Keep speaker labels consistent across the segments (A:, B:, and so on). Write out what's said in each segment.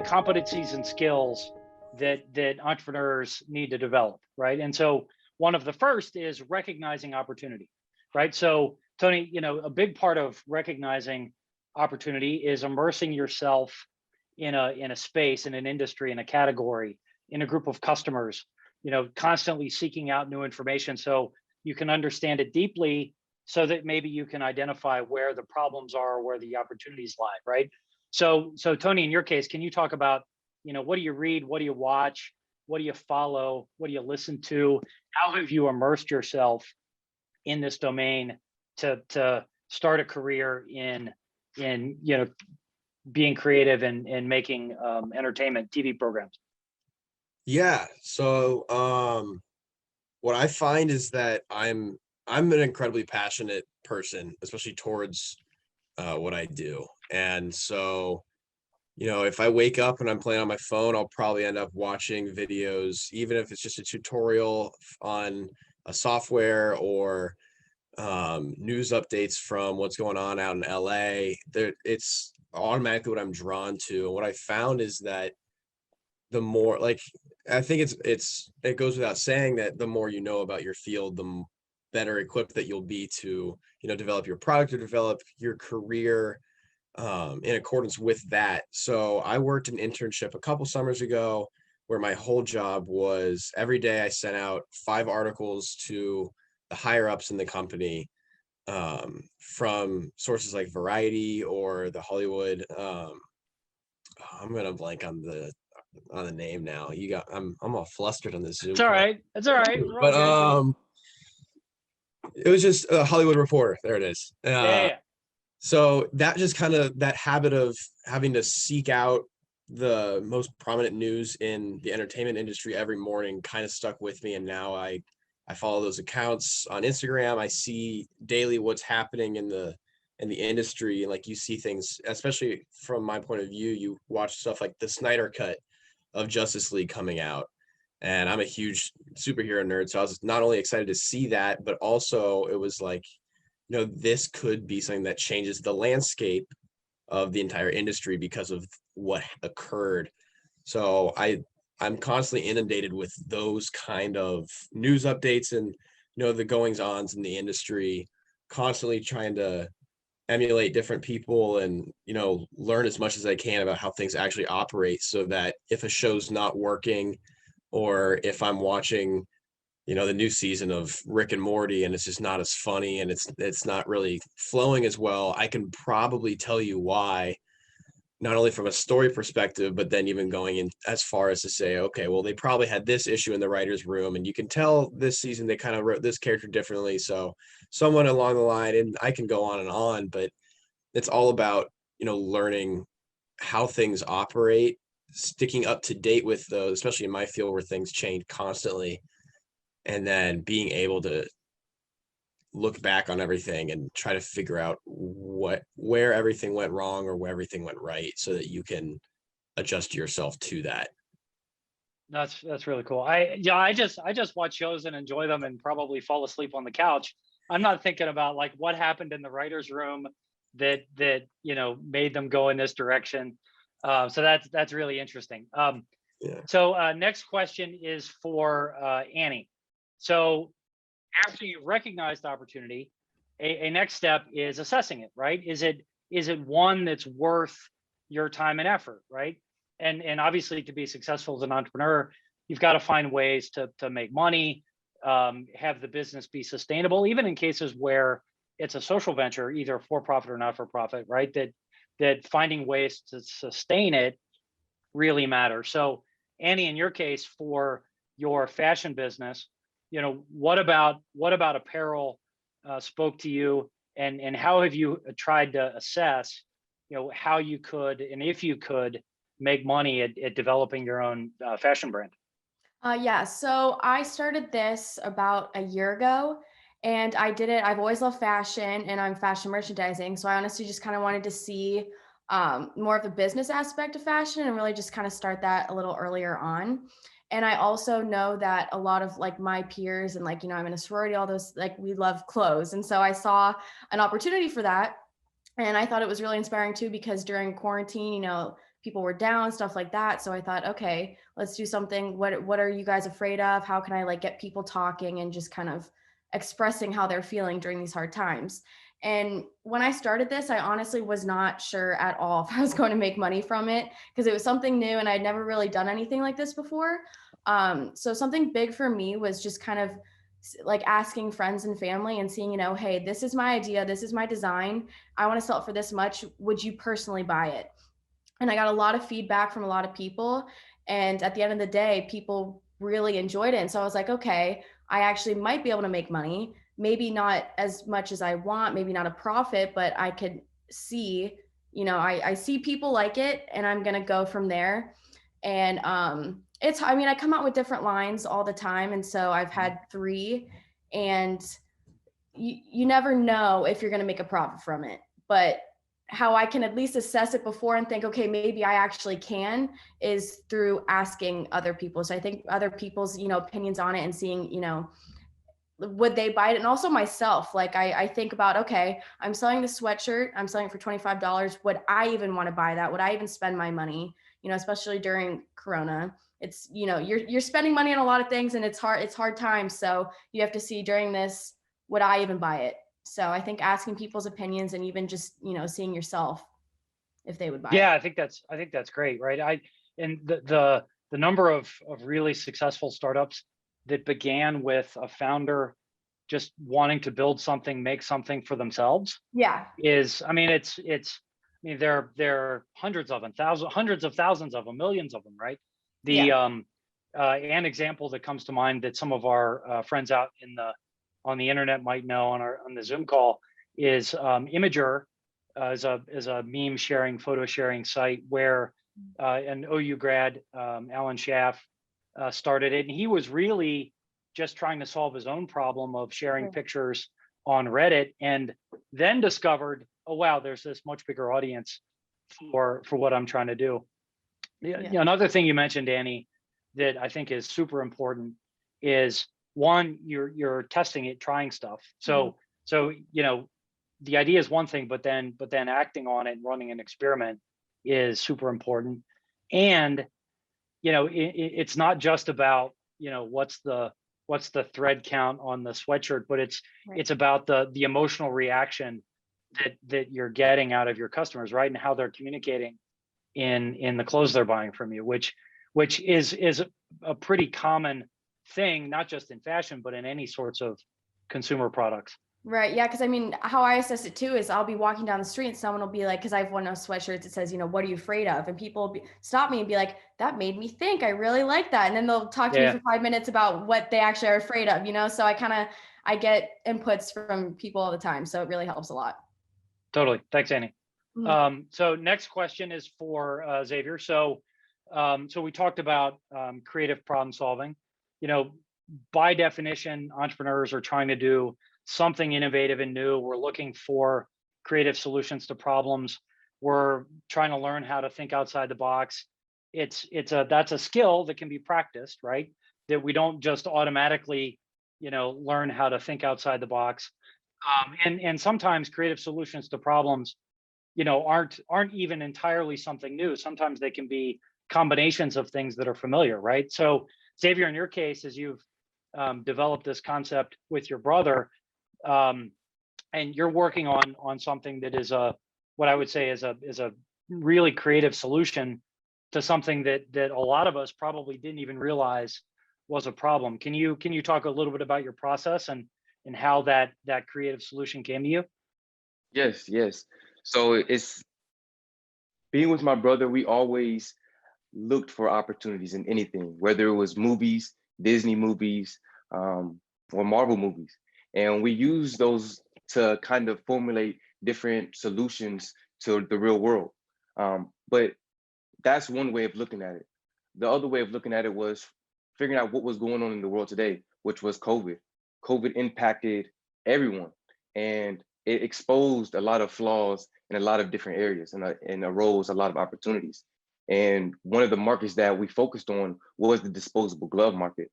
A: competencies and skills that entrepreneurs need to develop, right? And so one of the first is recognizing opportunity, right? So Tony, a big part of recognizing opportunity is immersing yourself in a space, in an industry, in a category, in a group of customers, constantly seeking out new information so you can understand it deeply, so that maybe you can identify where the problems are, where the opportunities lie, right? So Tony, in your case, can you talk about, what do you read, what do you watch, what do you follow, what do you listen to? How have you immersed yourself in this domain to start a career in being creative and making entertainment TV programs?
B: Yeah. So what I find is that I'm an incredibly passionate person, especially towards what I do. And so, if I wake up and I'm playing on my phone, I'll probably end up watching videos, even if it's just a tutorial on a software or news updates from what's going on out in LA. It's automatically what I'm drawn to. And what I found is that the more, like, I think it goes without saying that the more you know about your field, the better equipped that you'll be to, develop your product or develop your career in accordance with that. So I worked an internship a couple summers ago where my whole job was every day I sent out 5 articles to the higher ups in the company, from sources like Variety or the Hollywood. I'm gonna blank on the name now. I'm all flustered on this Zoom
A: It's all
B: call.
A: right. It's all right. We're all
B: But it was just a Hollywood Reporter. There it is.
A: Yeah.
B: So that just kind of, that habit of having to seek out the most prominent news in the entertainment industry every morning kind of stuck with me. And now I follow those accounts on Instagram. I see daily what's happening in the industry. And like, you see things, especially from my point of view, you watch stuff like the Snyder Cut of Justice League coming out. And I'm a huge superhero nerd. So I was not only excited to see that, but also it was like, this could be something that changes the landscape of the entire industry because of what occurred. So I'm constantly inundated with those kind of news updates and, the goings ons in the industry, constantly trying to emulate different people and, learn as much as I can about how things actually operate, so that if a show's not working, or if I'm watching, the new season of Rick and Morty and it's just not as funny and it's not really flowing as well, I can probably tell you why, not only from a story perspective, but then even going in as far as to say, okay, well, they probably had this issue in the writer's room, and you can tell this season they kind of wrote this character differently. So someone along the line, and I can go on, but it's all about, learning how things operate, sticking up to date with those, especially in my field where things change constantly, and then being able to look back on everything and try to figure out where everything went wrong or where everything went right, so that you can adjust yourself to that.
A: That's really cool. I just watch shows and enjoy them and probably fall asleep on the couch. I'm not thinking about like what happened in the writer's room that made them go in this direction. So that's really interesting.
B: Yeah.
A: So next question is for Annie. So after you recognize the opportunity, a next step is assessing it, right? Is it one that's worth your time and effort, right? And obviously, to be successful as an entrepreneur, you've got to find ways to make money, have the business be sustainable, even in cases where it's a social venture, either for profit or not for profit, right? That finding ways to sustain it really matters. So Annie, in your case, for your fashion business, what about apparel spoke to you, and how have you tried to assess, how you could, and if you could, make money at developing your own fashion brand?
C: Yeah, so I started this about a year ago, and I did it. I've always loved fashion, and I'm fashion merchandising. So I honestly just kind of wanted to see more of the business aspect of fashion and really just kind of start that a little earlier on. And I also know that a lot of like my peers and like, I'm in a sorority, all those, like we love clothes. And so I saw an opportunity for that. And I thought it was really inspiring too, because during quarantine, people were down, stuff like that. So I thought, okay, let's do something. What are you guys afraid of? How can I like get people talking and just kind of expressing how they're feeling during these hard times? And when I started this, I honestly was not sure at all if I was going to make money from it, because it was something new and I'd never really done anything like this before. So something big for me was just kind of like asking friends and family and seeing, hey, this is my idea, this is my design, I want to sell it for this much. Would you personally buy it? And I got a lot of feedback from a lot of people. And at the end of the day, people really enjoyed it. And so I was like, okay, I actually might be able to make money. Maybe not as much as I want, maybe not a profit, but I could see, I see people like it and I'm going to go from there. And I come out with different lines all the time. And so I've had 3, and you never know if you're going to make a profit from it. But how I can at least assess it before and think, okay, maybe I actually can, is through asking other people. So I think other people's, opinions on it and seeing, would they buy it? And also myself, like I think about, okay, I'm selling this sweatshirt, I'm selling it for $25. Would I even want to buy that? Would I even spend my money? Especially during Corona, it's, you're spending money on a lot of things and it's hard times. So you have to see during this, would I even buy it? So I think asking people's opinions and even just, seeing yourself if they would buy it.
A: I think that's great, right? And the number of really successful startups that began with a founder just wanting to build something, make something for themselves.
C: Yeah.
A: There are hundreds of them, hundreds of thousands of them, millions of them, right? An example that comes to mind that some of our friends out on the internet might know on the Zoom call is Imager, is a meme sharing, photo sharing site where an OU grad, Alan Schaff, started it. And he was really just trying to solve his own problem of sharing pictures on Reddit, and then discovered, oh, wow, there's this much bigger audience for what I'm trying to do. Another thing you mentioned, Annie, that I think is super important is, one, you're testing it, trying stuff. So the idea is one thing, but then acting on it and running an experiment is super important. And it's not just about what's the thread count on the sweatshirt, but it's about the emotional reaction that you're getting out of your customers, right? And how they're communicating in the clothes they're buying from you, which is a pretty common thing, not just in fashion, but in any sorts of consumer products.
C: Right. Yeah. Because how I assess it too is I'll be walking down the street and someone will be like, because I have one of those sweatshirts that says, what are you afraid of? And people will stop me and be like, that made me think, I really like that. And then they'll talk to me for 5 minutes about what they actually are afraid of, So I get inputs from people all the time. So it really helps a lot.
A: Totally. Thanks, Annie. Mm-hmm. So next question is for Xavier. So we talked about creative problem solving. By definition, entrepreneurs are trying to do something innovative and new. We're looking for creative solutions to problems. We're trying to learn how to think outside the box. That's a skill that can be practiced, right? That we don't just automatically, learn how to think outside the box. And sometimes creative solutions to problems, aren't even entirely something new. Sometimes they can be combinations of things that are familiar, right? So Xavier, in your case, as you've developed this concept with your brother, and you're working on something that is what I would say is a really creative solution to something that a lot of us probably didn't even realize was a problem. Can you talk a little bit about your process and how that creative solution came to you?
D: Yes. So it's being with my brother, we always looked for opportunities in anything, whether it was movies, Disney movies, or Marvel movies. And we use those to kind of formulate different solutions to the real world. But that's one way of looking at it. The other way of looking at it was figuring out what was going on in the world today, which was COVID. COVID impacted everyone, and it exposed a lot of flaws in a lot of different areas and arose a lot of opportunities. And one of the markets that we focused on was the disposable glove market.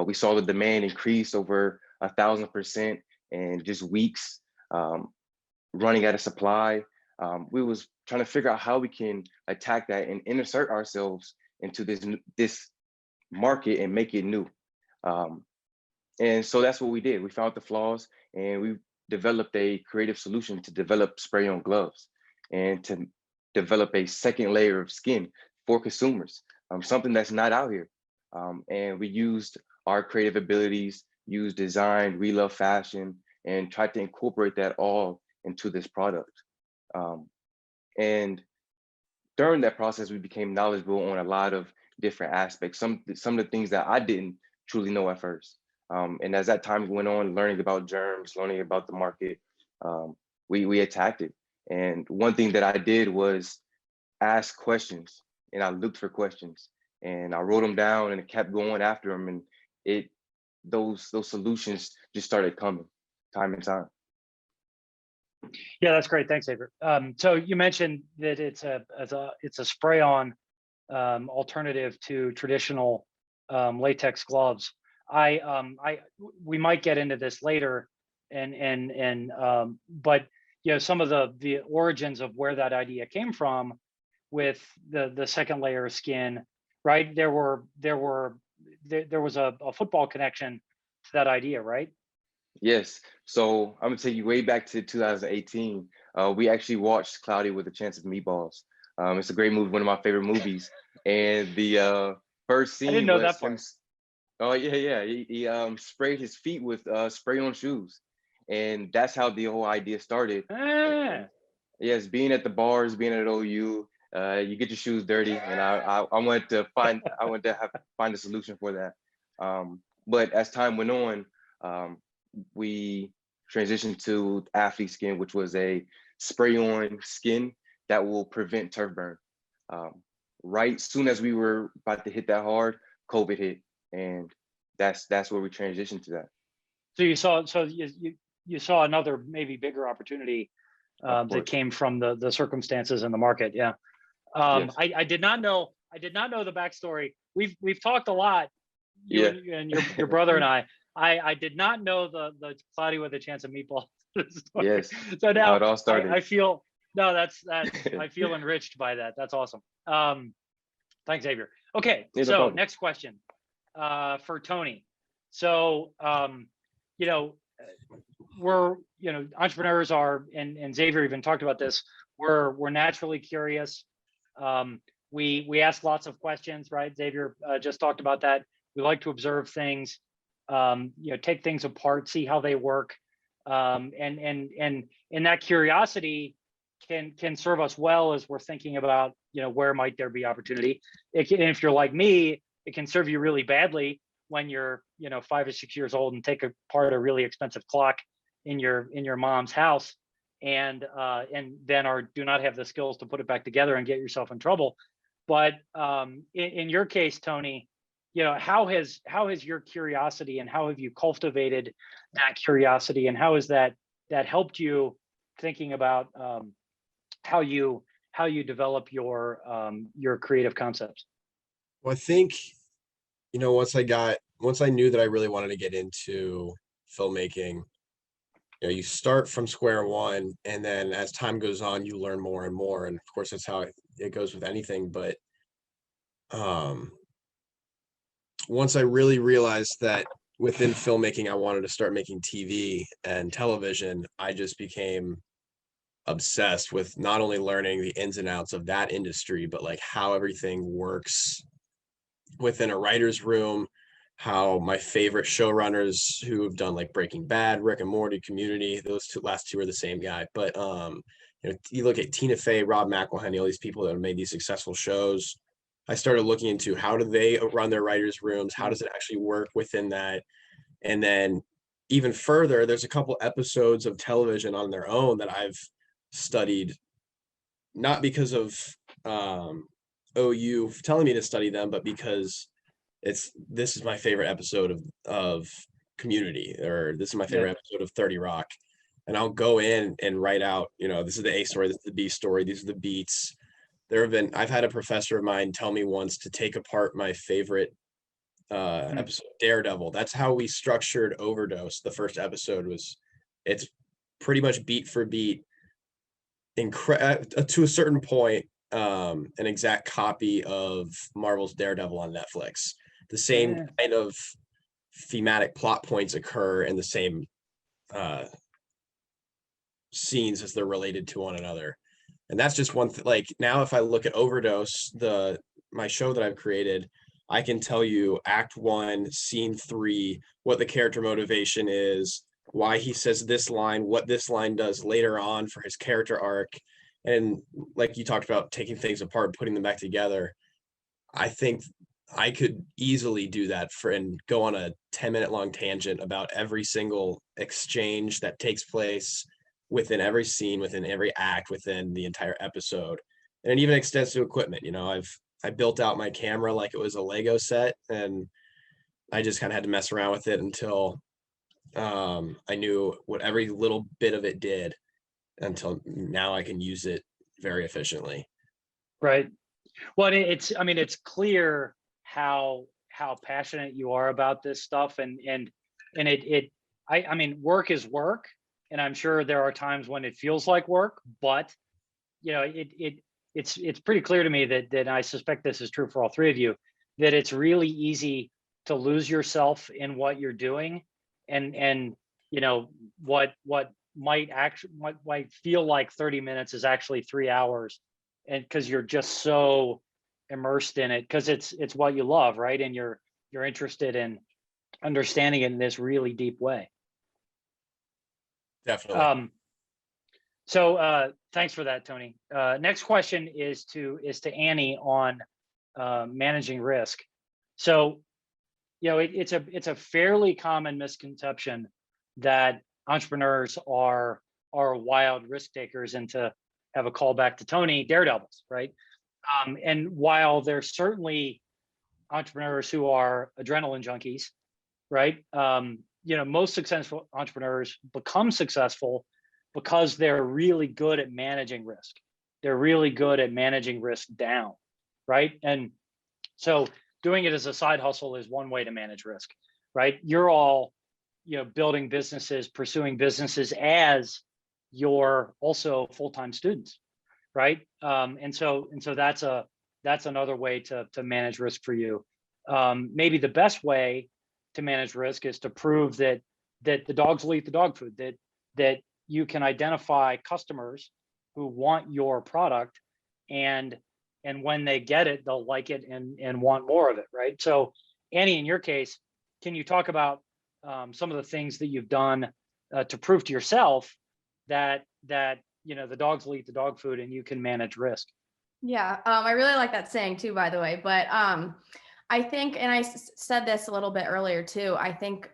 D: We saw the demand increase over 1,000% in just weeks, running out of supply. We was trying to figure out how we can attack that and insert ourselves into this market and make it new. And so that's what we did. We found the flaws and we developed a creative solution to develop spray-on gloves and to develop a second layer of skin for consumers, something that's not out here. And we used our creative abilities, used design, we love fashion, and tried to incorporate that all into this product. And during that process, we became knowledgeable on a lot of different aspects, some of the things that I didn't truly know at first. And as that time went on, learning about germs, learning about the market, we attacked it. And one thing that I did was ask questions, and I looked for questions, and I wrote them down and kept going after them. And those solutions just started coming time and time.
A: Yeah, that's great. Thanks, Xavier. So you mentioned that it's a spray-on alternative to traditional latex gloves. We might get into this later, but some of the origins of where that idea came from with the second layer of skin, right? There was a football connection to that idea, right?
D: Yes. So I'm gonna take you way back to 2018. We actually watched Cloudy with a Chance of Meatballs. It's a great movie, one of my favorite movies. And the first scene
A: I didn't know
D: was
A: that part.
D: him. Oh yeah. He sprayed his feet with spray-on shoes, and that's how the whole idea started.
A: Ah.
D: Yes, being at the bars, being at OU, you get your shoes dirty, and I wanted to find a solution for that. But as time went on, we transitioned to athlete skin, which was a spray-on skin that will prevent turf burn. Right soon as we were about to hit that hard, COVID hit, and that's where we transitioned to that.
A: So you saw another maybe bigger opportunity that came from the circumstances in the market. Yeah.
D: Yes.
A: I did not know the backstory. We've talked a lot, you and your brother and I did not know the Cloudy with a Chance of Meatballs story.
D: Yes.
A: So now
D: it all started.
A: I feel I feel enriched by that. That's awesome. Thanks, Xavier. Okay,
D: no
A: so
D: problem.
A: next question for Tony. So we're entrepreneurs are, and Xavier even talked about this. We're naturally curious. We ask lots of questions, right? Xavier just talked about that. We like to observe things, take things apart, see how they work, and that curiosity can serve us well as we're thinking about where might there be opportunity. And if you're like me, it can serve you really badly when you're 5 or 6 years old and take apart a really expensive clock in your mom's house, and then do not have the skills to put it back together and get yourself in trouble. But in your case, Tony, how has your curiosity, and how have you cultivated that curiosity, and how has that helped you thinking about how you develop your creative concepts?
B: Well, I think, once I knew that I really wanted to get into filmmaking, you start from square one, and then as time goes on, you learn more and more. And of course, that's how it goes with anything. But once I really realized that within filmmaking, I wanted to start making TV and television, I just became obsessed with not only learning the ins and outs of that industry, but like how everything works within a writer's room, how my favorite showrunners who have done like Breaking Bad, Rick and Morty, Community, those last two are the same guy. But you look at Tina Fey, Rob McElhenney, all these people that have made these successful shows. I started looking into how do they run their writers' rooms? How does it actually work within that? And then even further, there's a couple episodes of television on their own that I've studied, not because of OU telling me to study them, but because this is my favorite episode of Community, or this is my favorite episode of 30 Rock. And I'll go in and write out, this is the A story, this is the B story, these are the beats. I've had a professor of mine tell me once to take apart my favorite episode, Daredevil. That's how we structured Overdose. The first episode it's pretty much beat for beat to a certain point, an exact copy of Marvel's Daredevil on Netflix. The same kind of thematic plot points occur in the same scenes as they're related to one another. And that's just one like now if I look at Overdose, my show that I've created, I can tell you act 1, scene 3, what the character motivation is, why he says this line, what this line does later on for his character arc. And like you talked about taking things apart, putting them back together. I think I could easily do that and go on a 10-minute long tangent about every single exchange that takes place within every scene, within every act, within the entire episode. And it even extends to equipment. I built out my camera like it was a Lego set, and I just kind of had to mess around with it until I knew what every little bit of it did, until now I can use it very efficiently.
A: Right. Well, it's clear how passionate you are about this stuff, and work is work, and I'm sure there are times when it feels like work, but it's pretty clear to me that I suspect this is true for all three of you, that it's really easy to lose yourself in what you're doing, and what might feel like 30 minutes is actually 3 hours, and because you're just so immersed in it, because it's what you love, right? And you're interested in understanding it in this really deep way.
B: Definitely.
A: So thanks for that, Tony. Next question is to Annie on managing risk. So it's a fairly common misconception that entrepreneurs are wild risk takers, and to have a callback to Tony, daredevils, right? And while there's certainly entrepreneurs who are adrenaline junkies, right? Most successful entrepreneurs become successful because they're really good at managing risk. They're really good at managing risk down, right? And so doing it as a side hustle is one way to manage risk, right? You're all, building businesses, pursuing businesses as you're also full-time students, right? And so that's another way to manage risk for you. Maybe the best way to manage risk is to prove that the dogs will eat the dog food, that you can identify customers who want your product, and when they get it, they'll like it and want more of it, right? So Annie, in your case, can you talk about some of the things that you've done to prove to yourself that the dogs will eat the dog food and you can manage risk?
C: Yeah, I really like that saying too, by the way. But I think, and I said this a little bit earlier too, I think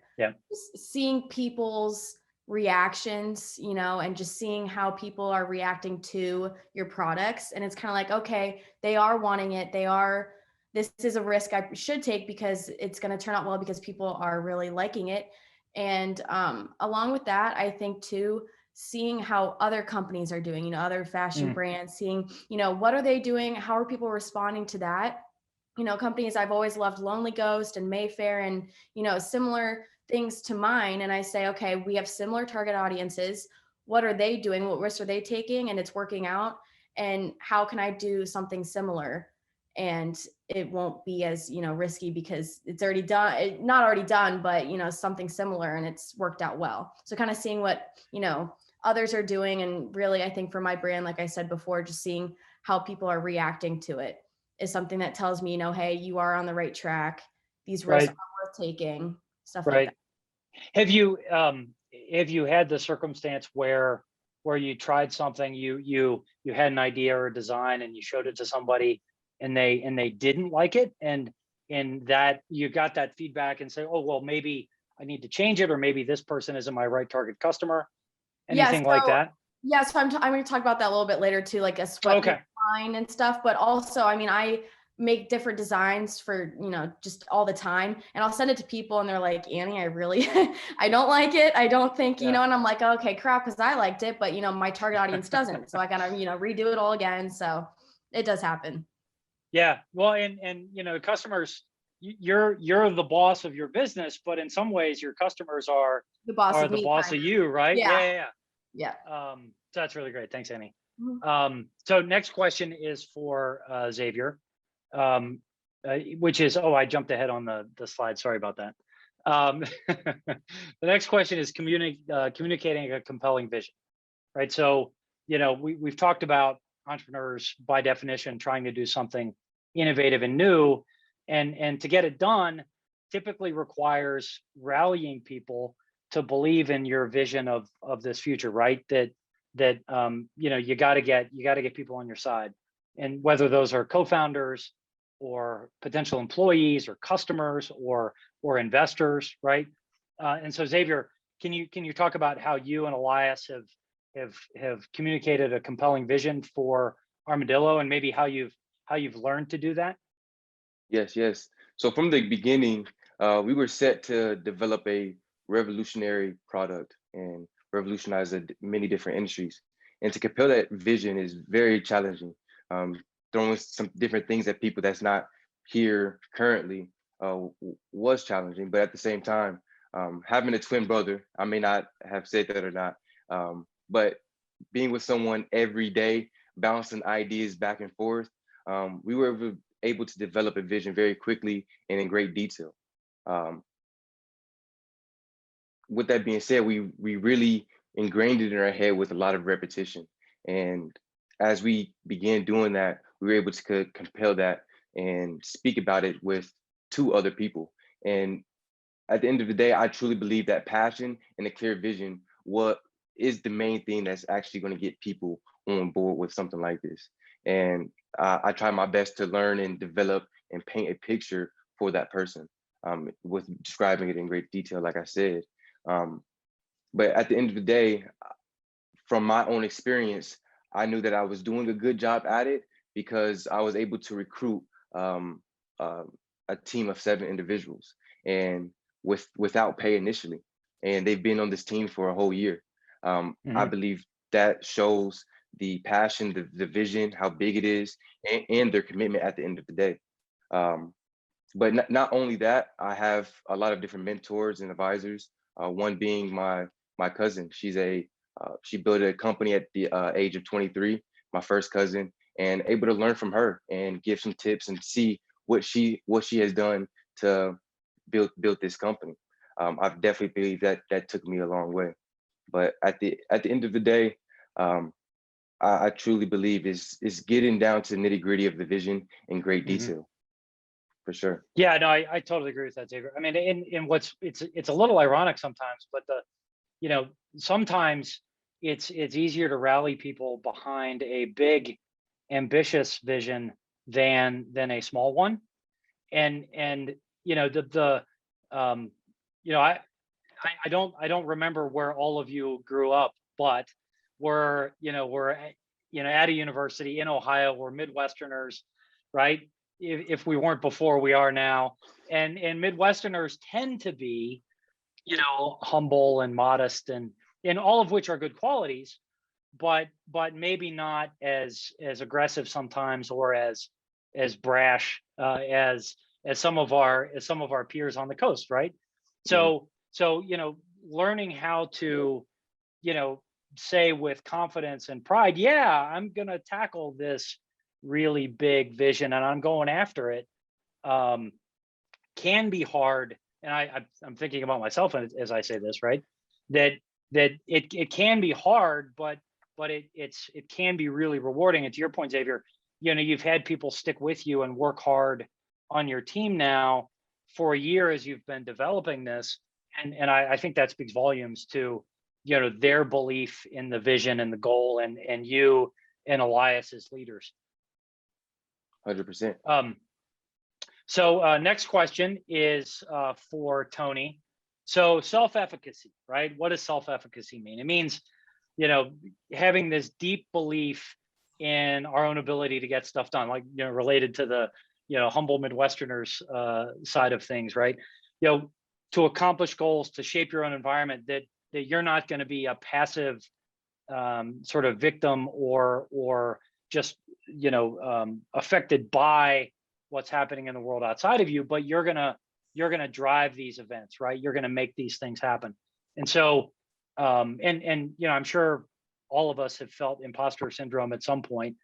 C: seeing people's reactions, and just seeing how people are reacting to your products. And it's kind of like, okay, they are wanting it. This is a risk I should take because it's going to turn out well because people are really liking it. And along with that, I think too, seeing how other companies are doing, other fashion brands, seeing, what are they doing? How are people responding to that? Companies I've always loved, Lonely Ghost and Mayfair, and, similar things to mine. And I say, okay, we have similar target audiences. What are they doing? What risks are they taking? And it's working out. And how can I do something similar? And it won't be as, risky because it's already done, not already done, but, something similar, and it's worked out well. So kind of seeing what, others are doing. And really, I think for my brand, like I said before, just seeing how people are reacting to it is something that tells me, hey, you are on the right track. These risks are worth taking, stuff like that.
A: Have you had the circumstance where you tried something, you had an idea or a design and you showed it to somebody and they didn't like it, and that you got that feedback and say, oh, well, maybe I need to change it, or maybe this person isn't my right target customer? Anything like that?
C: Yeah, so I'm going to talk about that a little bit later too, like a sweat line and stuff. But also, I make different designs for, just all the time. And I'll send it to people and they're like, Annie, I really, I don't like it. I don't think, and I'm like, okay, crap, because I liked it, but, my target audience doesn't. So I got to, redo it all again. So it does happen. Yeah.
A: Well, and customers, you're the boss of your business, but in some ways your customers are
C: the boss
A: of you, right?
C: Yeah.
A: So that's really great. Thanks, Annie. So next question is for Xavier, which is, oh, I jumped ahead on the slide. Sorry about that. The next question is communicating a compelling vision, right? So, we've talked about entrepreneurs by definition trying to do something innovative and new, and to get it done typically requires rallying people to believe in your vision of this future, right? That you got to get people on your side, and whether those are co-founders or potential employees or customers or investors, right? And so Xavier, can you talk about how you and Elias have communicated a compelling vision for Armadillo, and maybe how you've learned to do that?
D: Yes. So from the beginning, we were set to develop a revolutionary product and revolutionize many different industries. And to compel that vision is very challenging. Throwing some different things at people that's not here currently was challenging, but at the same time, having a twin brother, I may not have said that or not, but being with someone every day, bouncing ideas back and forth, we were able to develop a vision very quickly and in great detail. With that being said, we really ingrained it in our head with a lot of repetition. And as we began doing that, we were able to compel that and speak about it with 2 other people. And at the end of the day, I truly believe that passion and a clear vision what is the main thing that's actually going to get people on board with something like this. And I try my best to learn and develop and paint a picture for that person, with describing it in great detail, like I said. But at the end of the day, from my own experience, I knew that I was doing a good job at it because I was able to recruit a team of 7 individuals, and without pay initially. And they've been on this team for a whole year. I believe that shows the passion, the vision, how big it is, and their commitment at the end of the day. But not only that, I have a lot of different mentors and advisors. One being my cousin. She built a company at the age of 23, my first cousin, and able to learn from her and give some tips and see what she has done to build this company. I definitely believe that took me a long way. But at the end of the day, I truly believe is getting down to the nitty gritty of the vision in great detail, for sure.
A: Yeah, no, I totally agree with that, Xavier. I mean, in it's a little ironic sometimes, but sometimes it's easier to rally people behind a big, ambitious vision than a small one. And I don't remember where all of you grew up, but we're at a university in Ohio. We're Midwesterners, right? If we weren't before, we are now. And Midwesterners tend to be, humble and modest, and all of which are good qualities, but maybe not as aggressive sometimes, or as brash as some of our peers on the coast, right? So learning how to say with confidence and pride, yeah, I'm gonna tackle this really big vision and I'm going after it, can be hard. And I'm thinking about myself as I say this, right? That it can be hard, but it can be really rewarding. And to your point, Xavier, you've had people stick with you and work hard on your team now for a year as you've been developing this. And I think that speaks volumes to, their belief in the vision and the goal, and you and Elias as leaders.
D: 100%.
A: So next question is for Tony. So self-efficacy, right? What does self-efficacy mean? It means, having this deep belief in our own ability to get stuff done, like, related to the, humble Midwesterners side of things, right? To accomplish goals, to shape your own environment, that you're not going to be a passive sort of victim or just, affected by what's happening in the world outside of you, but you're gonna drive these events, right? You're gonna make these things happen. And so, I'm sure, all of us have felt imposter syndrome at some point.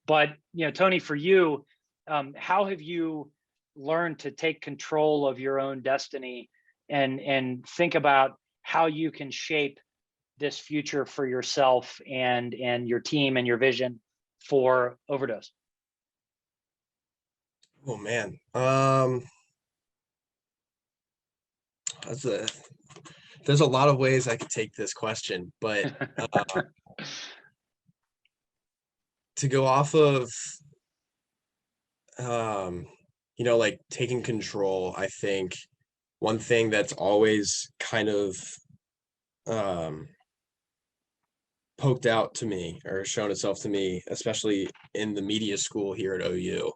A: But Tony, for you, how have you learned to take control of your own destiny and think about how you can shape this future for yourself and your team and your vision for Overdose?
B: Oh man. There's a lot of ways I could take this question, but to go off of like taking control, I think one thing that's always kind of poked out to me or shown itself to me, especially in the media school here at OU,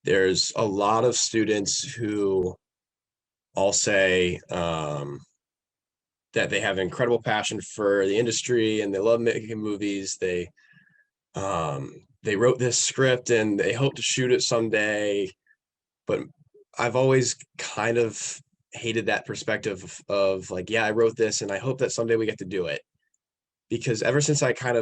B: there's a lot of students who all say that they have incredible passion for the industry and they love making movies. They wrote this script and they hope to shoot it someday. But I've always kind of hated that perspective of like, yeah, I wrote this and I hope that someday we get to do it. Because ever since I got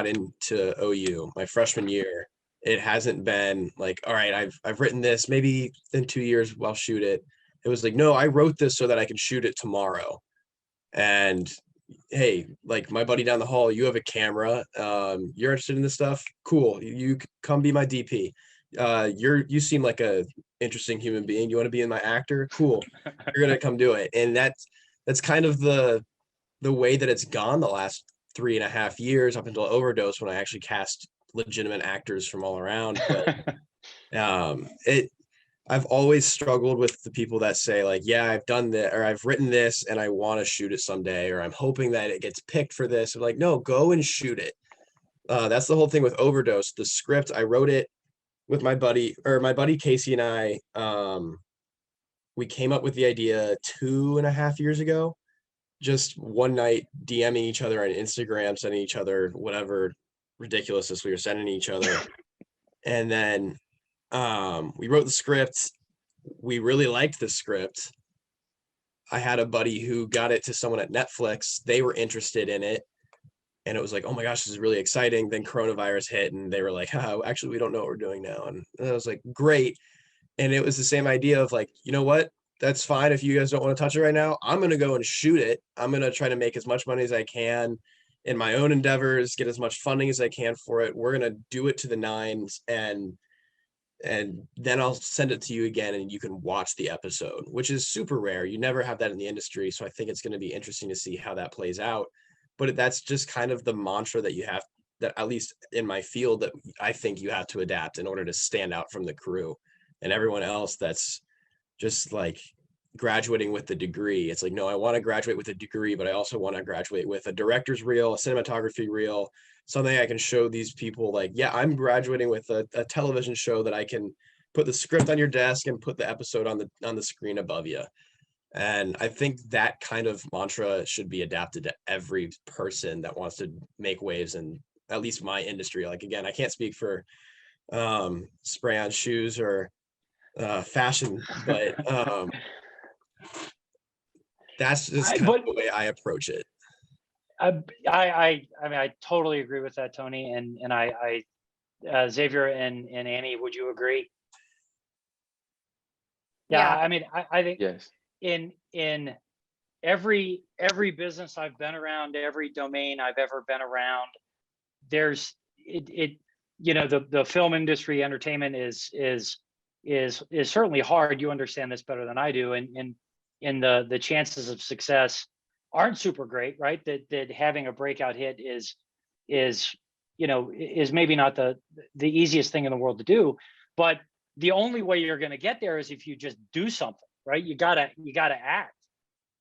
B: into OU my freshman year, it hasn't been like, all right, I've written this, maybe in 2 years I'll shoot it. It was like, no, I wrote this so that I can shoot it tomorrow. And hey, like my buddy down the hall, you have a camera, you're interested in this stuff, cool, you come be my DP. You seem like a interesting human being, you want to be in my actor, cool, you're gonna come do it. And that's kind of the way that it's gone the last 3.5 years up until Overdose, when I actually cast legitimate actors from all around. But I've always struggled with the people that say like, yeah, I've done that, or I've written this and I want to shoot it someday, or I'm hoping that it gets picked for this. I'm like, no, go and shoot it. That's the whole thing with Overdose. The script, I wrote it with my buddy Casey and I. We came up with the idea 2.5 years ago, just one night DMing each other on Instagram, sending each other whatever ridiculousness we were sending each other. And then we wrote the script. We really liked the script. I had a buddy who got it to someone at Netflix. They were interested in it. And it was like, oh my gosh, this is really exciting. Then coronavirus hit and they were like, actually, we don't know what we're doing now. And I was like, great. And it was the same idea of like, you know what? That's fine if you guys don't want to touch it right now. I'm going to go and shoot it. I'm going to try to make as much money as I can in my own endeavors, get as much funding as I can for it. We're going to do it to the nines, and then I'll send it to you again and you can watch the episode, which is super rare. You never have that in the industry. So I think it's going to be interesting to see how that plays out. But that's just kind of the mantra that you have, that at least in my field, that I think you have to adapt in order to stand out from the crew and everyone else that's just like graduating with the degree. It's like, no, I want to graduate with a degree, but I also want to graduate with a director's reel, a cinematography reel, something I can show these people like, yeah, I'm graduating with a television show that I can put the script on your desk and put the episode on the screen above you. And I think that kind of mantra should be adapted to every person that wants to make waves in at least my industry. Like, again, I can't speak for spray on shoes or fashion, but that's just kind of the way I approach it.
A: I mean, I totally agree with that, Tony. And I Xavier and Annie, would you agree? Yeah. I mean, I think
D: Yes.
A: in every business I've been around, every domain I've ever been around, there's the film industry, entertainment is certainly hard. You understand this better than I do. And the chances of success aren't super great, right? That having a breakout hit is maybe not the easiest thing in the world to do, but the only way you're going to get there is if you just do something, right? You gotta act.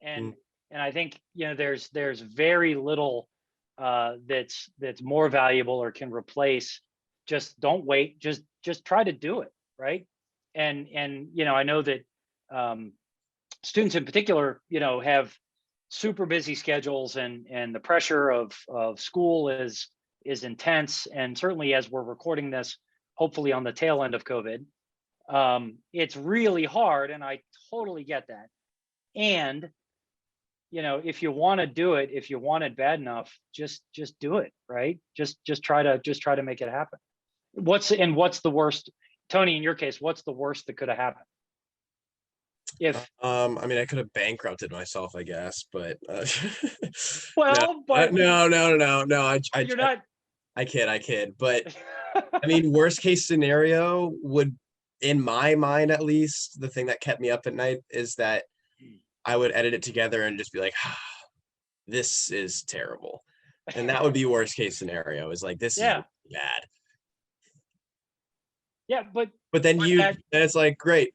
A: And I think there's very little that's more valuable or can replace just don't wait, just try to do it, right? And I know that students in particular have super busy schedules, and the pressure of school is intense. And certainly as we're recording this, hopefully on the tail end of COVID, it's really hard, and I totally get that. And if you want to do it, if you want it bad enough, just do it, right? Just try to make it happen. What's the worst, Tony, in your case, what's the worst that could have happened? If
B: I mean, I could have bankrupted myself, I guess, but
A: well, but
B: no.
A: you're not.
B: I kid. But I mean, worst case scenario would, in my mind at least, the thing that kept me up at night is that I would edit it together and just be like, this is terrible. And that would be worst case scenario, is like, this is
A: Yeah.
B: bad.
A: Yeah, but
B: then
A: that,
B: then it's like, great.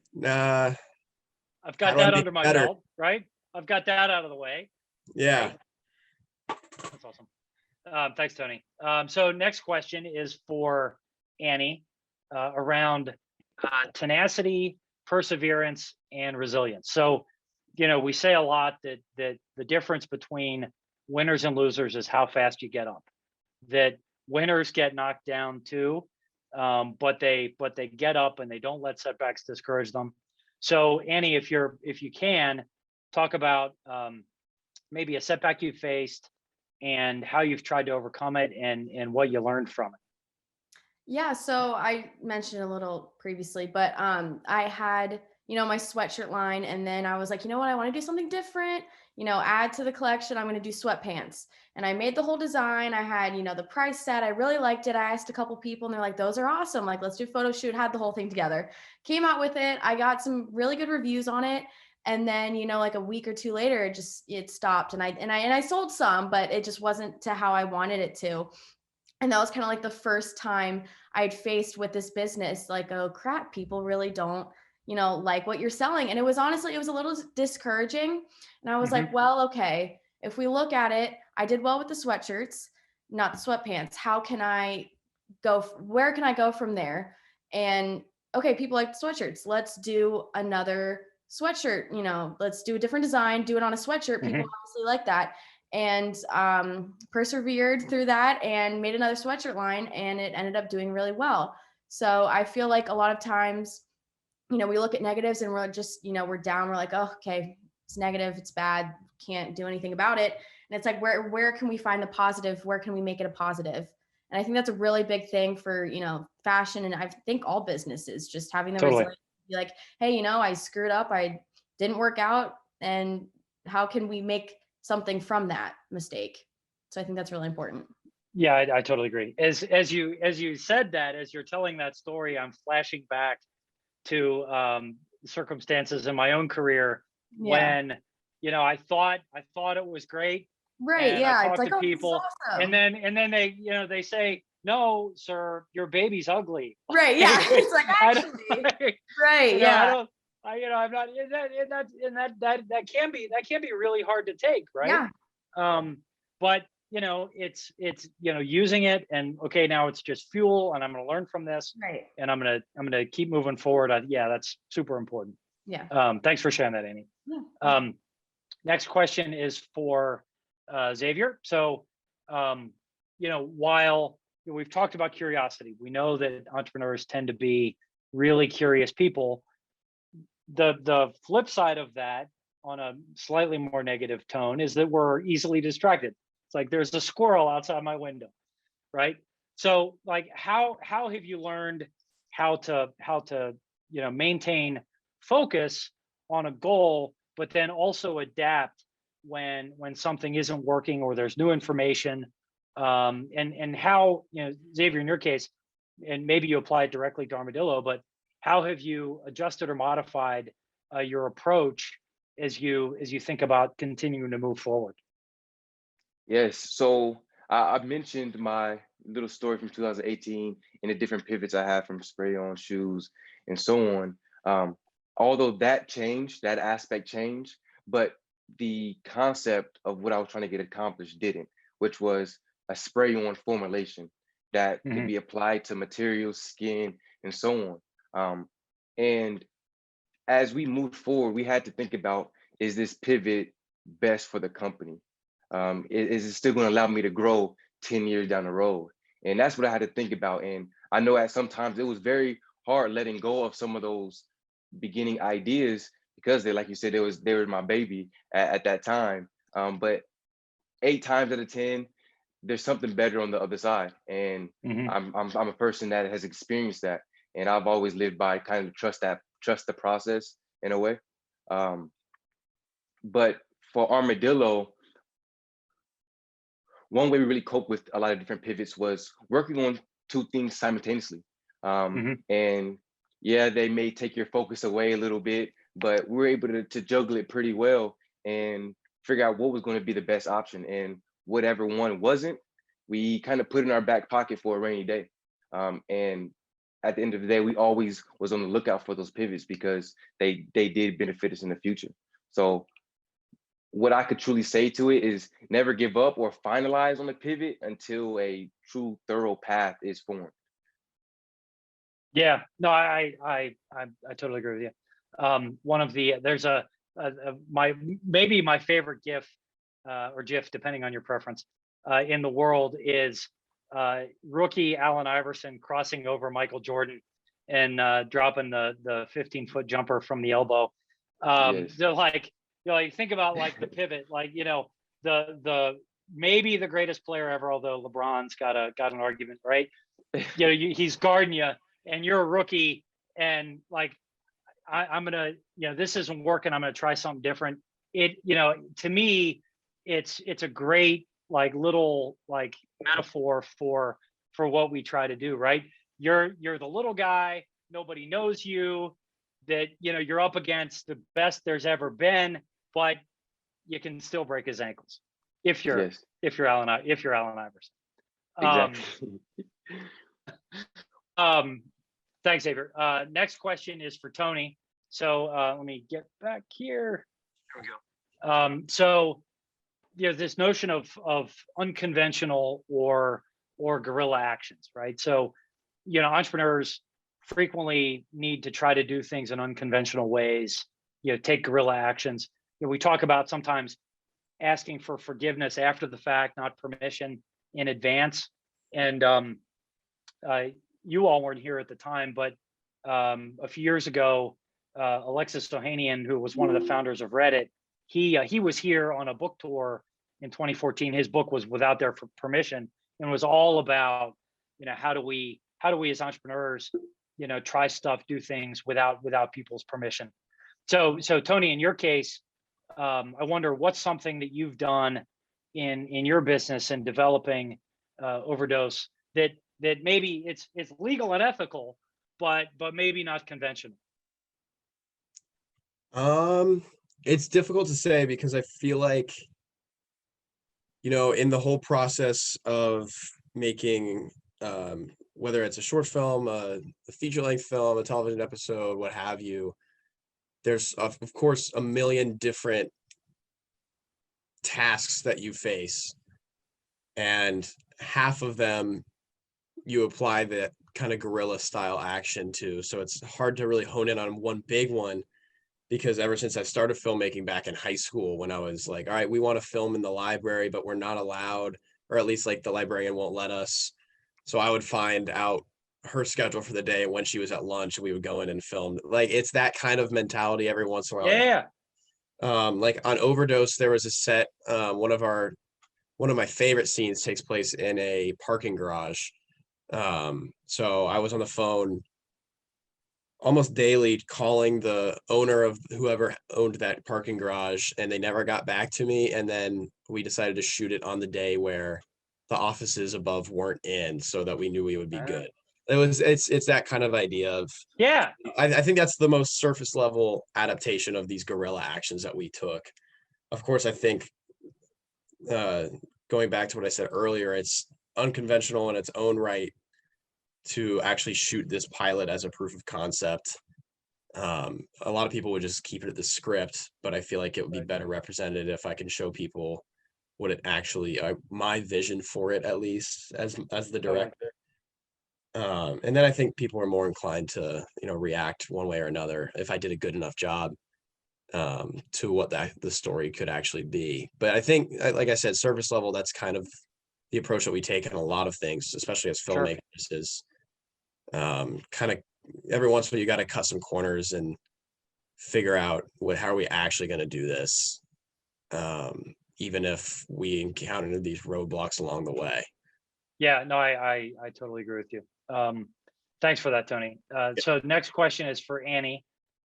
A: I've got that under my belt, right? I've got that out of the way.
B: Yeah.
A: Right? That's awesome. Thanks, Tony. So next question is for Annie, around tenacity, perseverance, and resilience. So, we say a lot that the difference between winners and losers is how fast you get up. That winners get knocked down too, but they get up and they don't let setbacks discourage them. So Annie, if you can talk about maybe a setback you faced and how you've tried to overcome it and what you learned from it.
C: Yeah, so I mentioned a little previously, but I had, my sweatshirt line, and then I was like, you know what, I want to do something different, add to the collection. I'm going to do sweatpants. And I made the whole design. I had, the price set. I really liked it. I asked a couple people and they're like, those are awesome. Like, let's do a photo shoot, had the whole thing together. Came out with it. I got some really good reviews on it. And then, like a week or two later, it stopped. And I sold some, but it just wasn't to how I wanted it to. And that was kind of like the first time I'd faced with this business, like, oh crap, people really don't, like what you're selling. And it was honestly, it was a little discouraging. And I was like, well, okay, if we look at it, I did well with the sweatshirts, not the sweatpants. Where can I go from there? And okay, people like sweatshirts. Let's do another sweatshirt, let's do a different design, do it on a sweatshirt. People obviously like that. And persevered through that and made another sweatshirt line, and it ended up doing really well. So I feel like a lot of times, we look at negatives and we're just, we're down. We're like, oh, okay, it's negative, it's bad, can't do anything about it. And it's like, where can we find the positive? Where can we make it a positive? And I think that's a really big thing for, fashion. And I think all businesses, just having the resilience to be like, hey, I screwed up, I didn't work out, and how can we make something from that mistake? So I think that's really important.
A: Yeah, I totally agree. As you said that, as you're telling that story, I'm flashing back to circumstances in my own career when I thought it was great.
C: Right. Yeah.
A: I
C: it's like,
A: to people,
C: awesome.
A: and then they say, no, sir, your baby's ugly.
C: Right. Yeah. It's like, actually. Right. Yeah.
A: I'm not that can be really hard to take, right?
C: Yeah.
A: But it's using it, and okay, now it's just fuel, and I'm going to learn from this,
C: right?
A: And I'm gonna keep moving forward. Yeah, that's super important.
C: Yeah.
A: Thanks for sharing that, Amy.
C: Yeah.
A: Next question is for Xavier. So, while we've talked about curiosity, we know that entrepreneurs tend to be really curious people. The flip side of that, on a slightly more negative tone, is that we're easily distracted. It's like there's a squirrel outside my window, right? So, like, how have you learned how to maintain focus on a goal, but then also adapt when something isn't working or there's new information, and how, Xavier, in your case, and maybe you apply it directly to Armadillo, but how have you adjusted or modified your approach as you think about continuing to move forward?
D: Yes. So I've mentioned my little story from 2018 and the different pivots I had from spray on shoes and so on. Although that changed, that aspect changed, but the concept of what I was trying to get accomplished didn't, which was a spray on formulation that could be applied to materials, skin, and so on. And as we moved forward, we had to think about, is this pivot best for the company? Is it still going to allow me to grow 10 years down the road? And that's what I had to think about. And I know at some times it was very hard letting go of some of those beginning ideas, because they, like you said, they were my baby at that time. But 8 times out of 10, there's something better on the other side. And
A: Mhm.
D: I'm a person that has experienced that, and I've always lived by kind of trust the process in a way. Um, but for Armadillo, one way we really cope with a lot of different pivots was working on two things simultaneously.
A: Mhm.
D: And yeah, they may take your focus away a little bit, but we were able to juggle it pretty well and figure out what was going to be the best option. And whatever one wasn't, we kind of put in our back pocket for a rainy day. And at the end of the day, we always was on the lookout for those pivots because they did benefit us in the future. So what I could truly say to it is never give up or finalize on the pivot until a true thorough path is formed.
A: Yeah, no, I totally agree with you. One of the there's my maybe my favorite GIF or GIF, depending on your preference, in the world is rookie Allen Iverson crossing over Michael Jordan and dropping the 15-foot jumper from the elbow.
D: Yes.
A: They're like, think about like the pivot, like the maybe the greatest player ever, although LeBron's got an argument, right? He's guarding you and you're a rookie, and like I'm gonna, this isn't working, I'm gonna try something different. To me, it's a great like little like metaphor for what we try to do, right? You're the little guy, nobody knows you, that you're up against the best there's ever been, but you can still break his ankles if you're
D: Yes.
A: Allen Iverson.
D: Exactly.
A: Thanks, Xavier. Next question is for Tony. So let me get back here. There we go. So this notion of unconventional or guerrilla actions, right? So entrepreneurs frequently need to try to do things in unconventional ways. Take guerrilla actions. We talk about sometimes asking for forgiveness after the fact, not permission in advance. And you all weren't here at the time, but a few years ago, Alexis Ohanian, who was one of the founders of Reddit, he was here on a book tour in 2014. His book was Without Their Permission, and was all about how do we as entrepreneurs try stuff, do things without people's permission. So Tony, in your case, I wonder what's something that you've done in your business and developing Overdose that maybe it's legal and ethical, but maybe not conventional.
B: It's difficult to say because I feel like, in the whole process of making, whether it's a short film, a feature-length film, a television episode, what have you, there's of course a million different tasks that you face, and half of them you apply that kind of guerrilla style action to. So it's hard to really hone in on one big one, because ever since I started filmmaking back in high school, when I was like, all right, we want to film in the library, but we're not allowed, or at least like the librarian won't let us. So I would find out her schedule for the day, when she was at lunch, we would go in and film. Like, it's that kind of mentality every once in a while.
A: Yeah.
B: Like on Overdose, there was a set, one of my favorite scenes takes place in a parking garage. So I was on the phone almost daily calling the owner of whoever owned that parking garage, and they never got back to me. And then we decided to shoot it on the day where the offices above weren't in, so that we knew we would be good. It's that kind of idea of,
A: Yeah.
B: I think that's the most surface level adaptation of these guerrilla actions that we took. Of course, I think going back to what I said earlier, it's unconventional in its own right to actually shoot this pilot as a proof of concept. A lot of people would just keep it at the script, but I feel like it would be better represented if I can show people what it actually, my vision for it, at least as the director. And then I think people are more inclined to, react one way or another if I did a good enough job to what the story could actually be. But I think, like I said, surface level, that's kind of the approach that we take in a lot of things, especially as filmmakers, is kind of every once in a while you got to cut some corners and figure out how are we actually going to do this, even if we encounter these roadblocks along the way.
A: Yeah, no, I totally agree with you. Thanks for that, Tony. So next question is for Annie.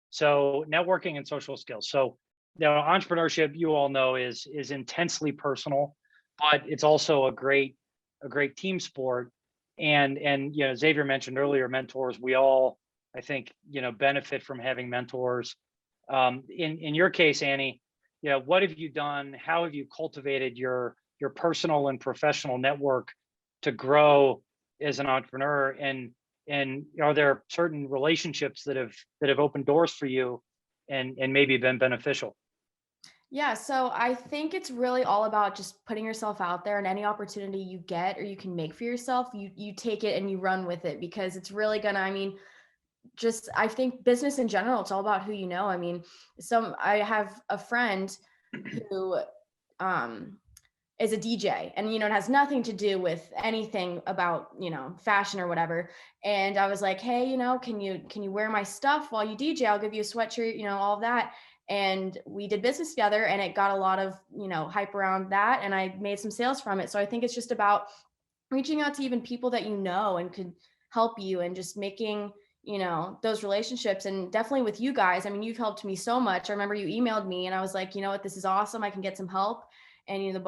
A: So networking and social skills. So, entrepreneurship, you all know, is intensely personal, but it's also a great team sport. And Xavier mentioned earlier, mentors. We all, I think, benefit from having mentors. In your case, Annie, what have you done? How have you cultivated your personal and professional network to grow as an entrepreneur? And are there certain relationships that have opened doors for you and maybe been beneficial?
C: Yeah, so I think it's really all about just putting yourself out there, and any opportunity you get or you can make for yourself, you take it and you run with it, because it's really gonna, I think business in general, it's all about who you know. I have a friend who is a DJ, and it has nothing to do with anything about fashion or whatever. And I was like, hey, can you wear my stuff while you DJ? I'll give you a sweatshirt, all of that. And we did business together, and it got a lot of hype around that, and I made some sales from it. So I think it's just about reaching out to even people that and could help you, and just making those relationships. And definitely with you guys, you've helped me so much. I remember you emailed me and I was like, you know what, this is awesome, I can get some help. And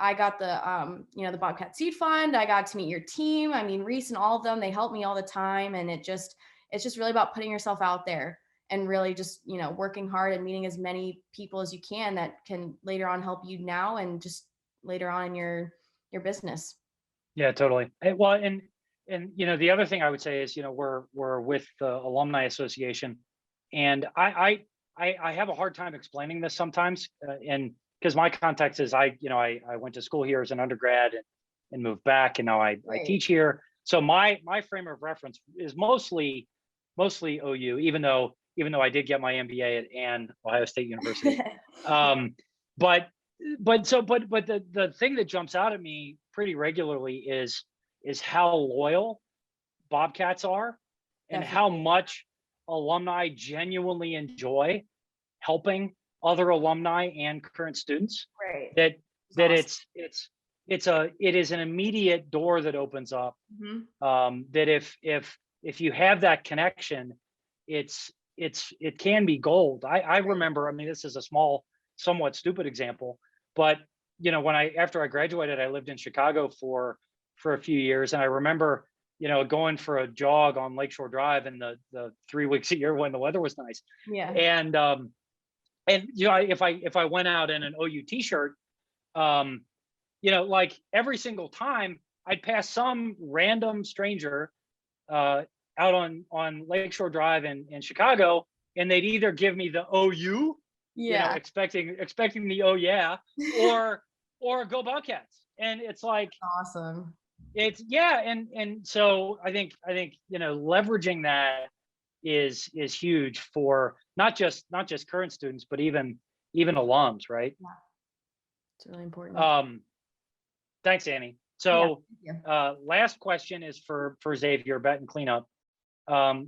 C: I got the the Bobcat Seed Fund. I got to meet your team. Reese and all of them, they help me all the time. And it's just really about putting yourself out there and really just working hard and meeting as many people as you can that can later on help you now and just later on in your business.
A: Yeah, totally. Well, and the other thing I would say is, we're with the Alumni Association, and I have a hard time explaining this sometimes, and because my context is I went to school here as an undergrad and moved back, and now I teach here. So my frame of reference is mostly OU, even though I did get my MBA at Ohio State University. But the thing that jumps out at me pretty regularly is how loyal Bobcats are, and how much alumni genuinely enjoy helping other alumni and current students.
C: Right.
A: That
C: Awesome.
A: it is an immediate door that opens up.
C: Mm-hmm.
A: That if you have that connection, it can be gold. I remember, this is a small, somewhat stupid example, but after I graduated, I lived in Chicago for a few years, and I remember going for a jog on Lakeshore Drive in the 3 weeks a year when the weather was nice.
C: Yeah.
A: And if I went out in an OU t-shirt, like every single time I'd pass some random stranger out on Lakeshore Drive in Chicago, and they'd either give me the OU, expecting the oh yeah, or go Bobcats. And it's like
C: awesome.
A: It's and so I think leveraging that is huge for not just current students, but even alums, right?
C: Yeah. It's really important.
A: Thanks, Annie. So last question is for Xavier, bet and cleanup.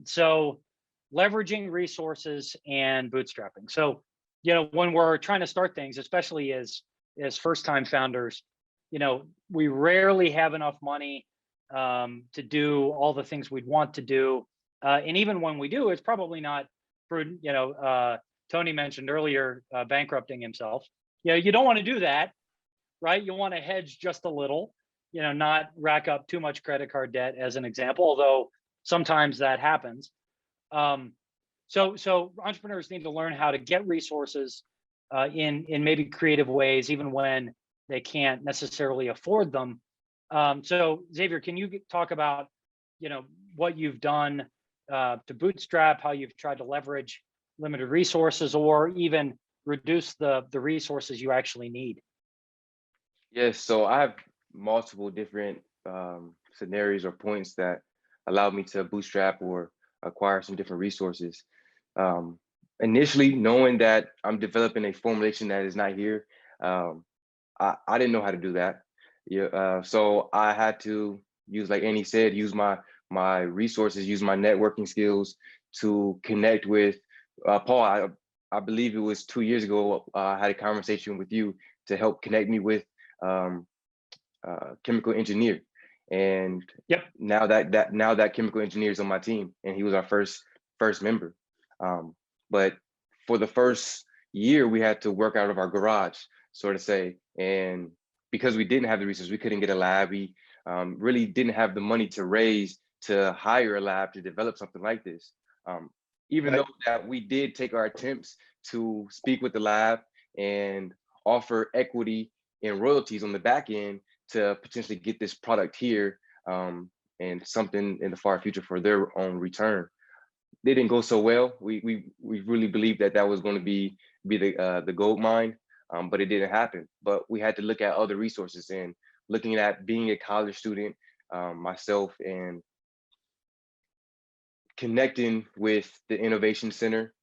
A: So leveraging resources and bootstrapping. So when we're trying to start things, especially as first-time founders, we rarely have enough money to do all the things we'd want to do. And even when we do, it's probably not prudent. Tony mentioned earlier bankrupting himself. You don't want to do that, right? You want to hedge just a little, not rack up too much credit card debt, as an example, although sometimes that happens. So entrepreneurs need to learn how to get resources in maybe creative ways, even when they can't necessarily afford them. So Xavier, can you talk about what you've done to bootstrap, how you've tried to leverage limited resources, or even reduce the resources you actually need?
D: Yes, so I have multiple different scenarios or points that allowed me to bootstrap or acquire some different resources. Initially, knowing that I'm developing a formulation that is not here, I didn't know how to do that. So I had to use, like Annie said, use my resources, use my networking skills to connect with Paul. I believe it was 2 years ago, I had a conversation with you to help connect me with chemical engineer. And
A: Yep.
D: now that chemical engineer is on my team, and he was our first member. But for the first year, we had to work out of our garage, sort of say. And because we didn't have the resources, we couldn't get a lab. We really didn't have the money to raise to hire a lab to develop something like this. Even though that we did take our attempts to speak with the lab and offer equity and royalties on the back end to potentially get this product here and something in the far future for their own return. They didn't go so well. We really believed that was going to be the gold mine, but it didn't happen. But we had to look at other resources, and looking at being a college student myself, and connecting with the Innovation Center,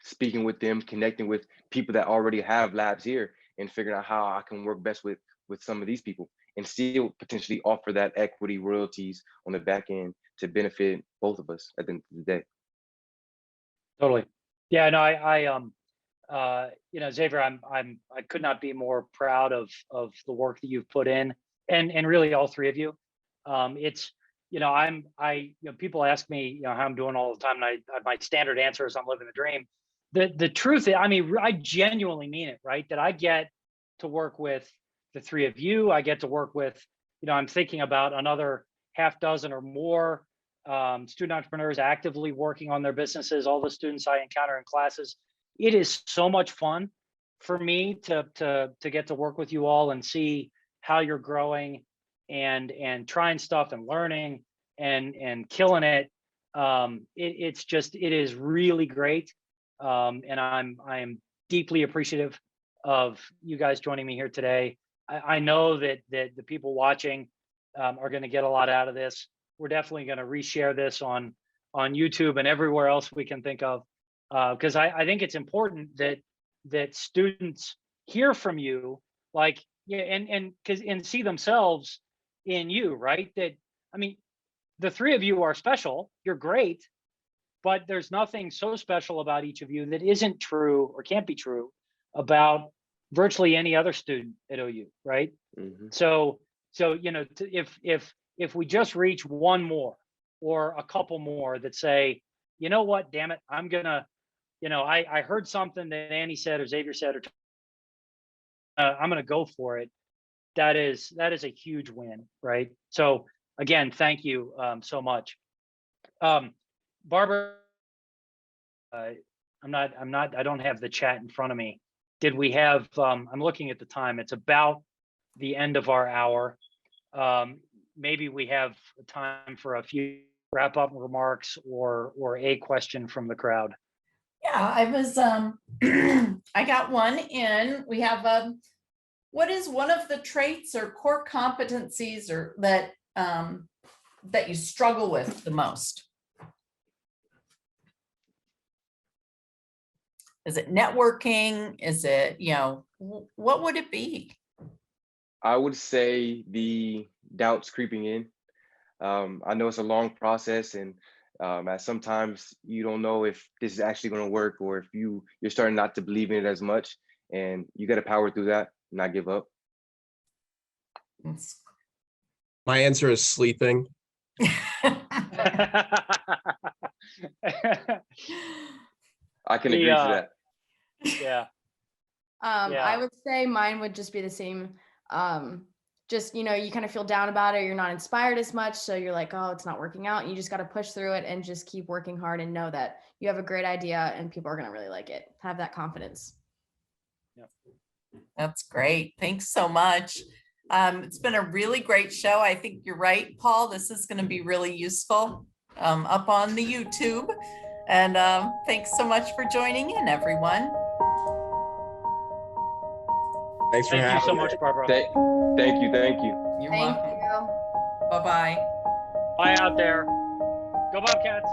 D: speaking with them, connecting with people that already have labs here, and figuring out how I can work best with some of these people and still potentially offer that equity royalties on the back end to benefit both of us at the end of the day.
A: Totally. Yeah, no, Xavier, I could not be more proud of the work that you've put in, and really all three of you. It's, people ask me, how I'm doing all the time, and my standard answer is I'm living the dream. The truth is, I genuinely mean it, right? That I get to work with the three of you. I get to work with, I'm thinking about another half dozen or more student entrepreneurs actively working on their businesses, all the students I encounter in classes. It is so much fun for me to get to work with you all and see how you're growing and trying stuff and learning and killing it. It is really great. And I'm deeply appreciative of you guys joining me here today. I know that the people watching are going to get a lot out of this. We're definitely going to reshare this on YouTube and everywhere else we can think of, because I think it's important that students hear from you, like, and see themselves in you, right? That, the three of you are special. You're great, but there's nothing so special about each of you that isn't true or can't be true about virtually any other student at OU, right? Mm-hmm. So if we just reach one more or a couple more that say, you know what, damn it, I'm gonna, I heard something that Annie said or Xavier said, or I'm gonna go for it. That is a huge win, right? So again, thank you so much. Barbara, I don't have the chat in front of me. Did we have, I'm looking at the time, it's about the end of our hour. Maybe we have time for a few wrap-up remarks or a question from the crowd.
E: Yeah, I was, I got one in. We have, what is one of the traits or core competencies or that you struggle with the most? Is it networking? Is it, what would it be?
D: I would say the doubts creeping in. I know it's a long process, and at sometimes you don't know if this is actually going to work, or if you're starting not to believe in it as much, and you got to power through that, not give up.
B: My answer is sleeping.
D: I can agree to that.
A: Yeah.
C: I would say mine would just be the same. Just, you kind of feel down about it. You're not inspired as much. So you're like, oh, it's not working out. And you just got to push through it and just keep working hard and know that you have a great idea and people are going to really like it. Have that confidence.
A: Yep.
E: That's great. Thanks so much. It's been a really great show. I think you're right, Paul. This is going to be really useful up on the YouTube. And thanks so much for joining in, everyone.
B: Thanks for having me.
A: Thank you so much, Barbara.
D: Thank you.
E: You're welcome. Bye-bye.
A: Bye out there. Go Bobcats.